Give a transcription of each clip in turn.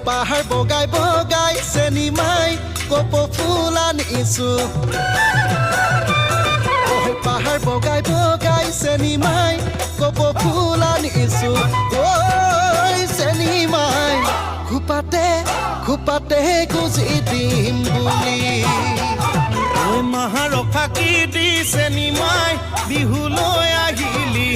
পাহাৰ বগাই বগাই চেনি মাই কপৌ ফুল আনিছো পাহাৰ বগাই বগাই চেনি মাই কপৌ ফুল আনিছো ঐ চেনি মাই খোপাতে খোপাতে গুজি দিম বুলি ঐ মাহাৰ ফাঁকি দি চেনি মাই বিহুলৈ আহিলি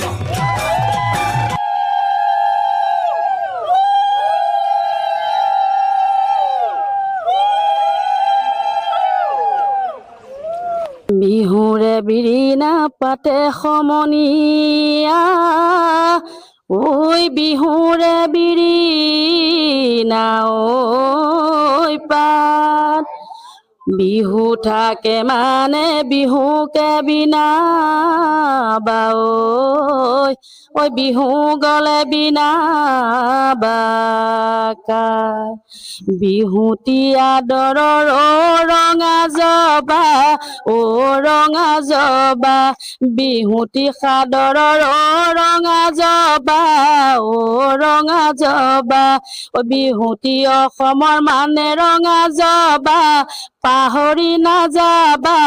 বিহুৰে বিৰিণা পাতে সমনীয়া ঐ বিহুৰে বিৰিণা ঐ পাত বিহু থাকে মানে বিহুকে বিনা বা ঐ বিহু গলে বিনা বাকা বিহুতি আদৰৰ ৰঙা জবা ৰঙা জবা বিহুতি সাদৰৰ ৰঙা জবা ৰঙা জবা বিহুতি অসমৰ মানে ৰঙা জবা পাহৰি নাযাবা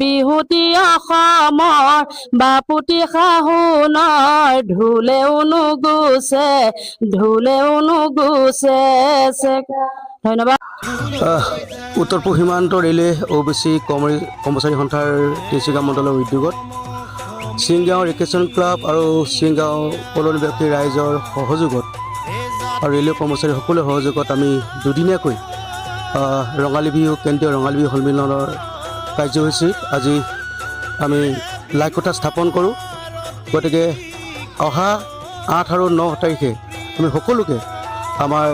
বিহুতি অসমৰ বাপুতি শাহুনৰ ঢোলেও নুগুছে ধন্যবাদ উত্তৰ-পূব সীমান্ত ৰেলৱে OBC কৰ্মচাৰী সন্থাৰ তিনিচুকীয়া মণ্ডলৰ উদ্যোগত চিংগাঁও ৰিক্ৰেশ্যন ক্লাব আৰু চিংগাঁও কলনী ব্যক্তি ৰাইজৰ সহযোগত আৰু ৰেলৱে কৰ্মচাৰী সকলোৰে সহযোগত আমি দুদিনীয়াকৈ ৰঙালী বিহু কেন্দ্ৰীয় ৰঙালী বিহু সন্মিলনৰ কাৰ্যসূচীত আজি আমি লাইকতা স্থাপন কৰোঁ গতিকে অহা 8 আৰু 9 তাৰিখে আমি সকলোকে আমাৰ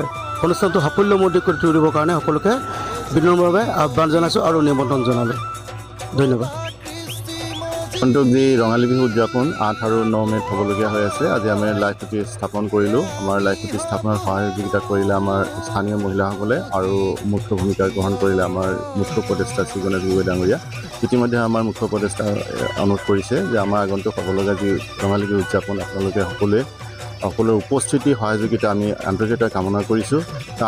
অনুষ্ঠানটো সাফল্যমণ্ডিত কৰি তুলিবৰ কাৰণে সকলোকে বিনম্ৰভাৱে আহ্বান জনাইছোঁ আৰু নিমন্ত্ৰণ জনালোঁ ধন্যবাদ যি ৰঙালী বিহু উদযাপন 8 আৰু 9 মে'ত হ'বলগীয়া হৈ আছে আজি আমি লাইকতি স্থাপন কৰিলোঁ আমাৰ লাইকতি স্থাপনৰ সহযোগিতা কৰিলে আমাৰ স্থানীয় মহিলাসকলে আৰু মুখ্য ভূমিকা গ্ৰহণ কৰিলে আমাৰ মুখ্য উপদেষ্টা শ্ৰী গণেশ গগৈ ডাঙৰীয়া ইতিমধ্যে আমাৰ মুখ্য উপদেষ্টা অনুৰোধ কৰিছে যে আমাৰ আগন্তুক হ'বলগীয়া যি ৰঙালী বিহু উদযাপন আপোনালোকে সকলোৰে উপস্থিতি সহযোগিতা আমি আন্তৰিকতাৰে কামনা কৰিছোঁ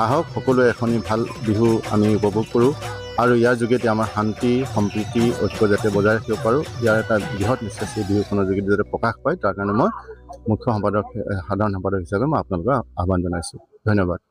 আহক সকলোৱে এখনি ভাল বিহু আমি উপভোগ কৰোঁ আৰু ইয়াৰ যোগেদি আমাৰ শান্তি সম্প্ৰীতি ঐক্য যাতে বজাই ৰাখিব পাৰোঁ ইয়াৰ এটা বৃহৎ মেছেজ এই বিহুখনৰ যোগেদি যাতে প্ৰকাশ পায় তাৰ কাৰণে মই মুখ্য সাধাৰণ সম্পাদক হিচাপে মই আপোনালোকক আহ্বান জনাইছোঁ ধন্যবাদ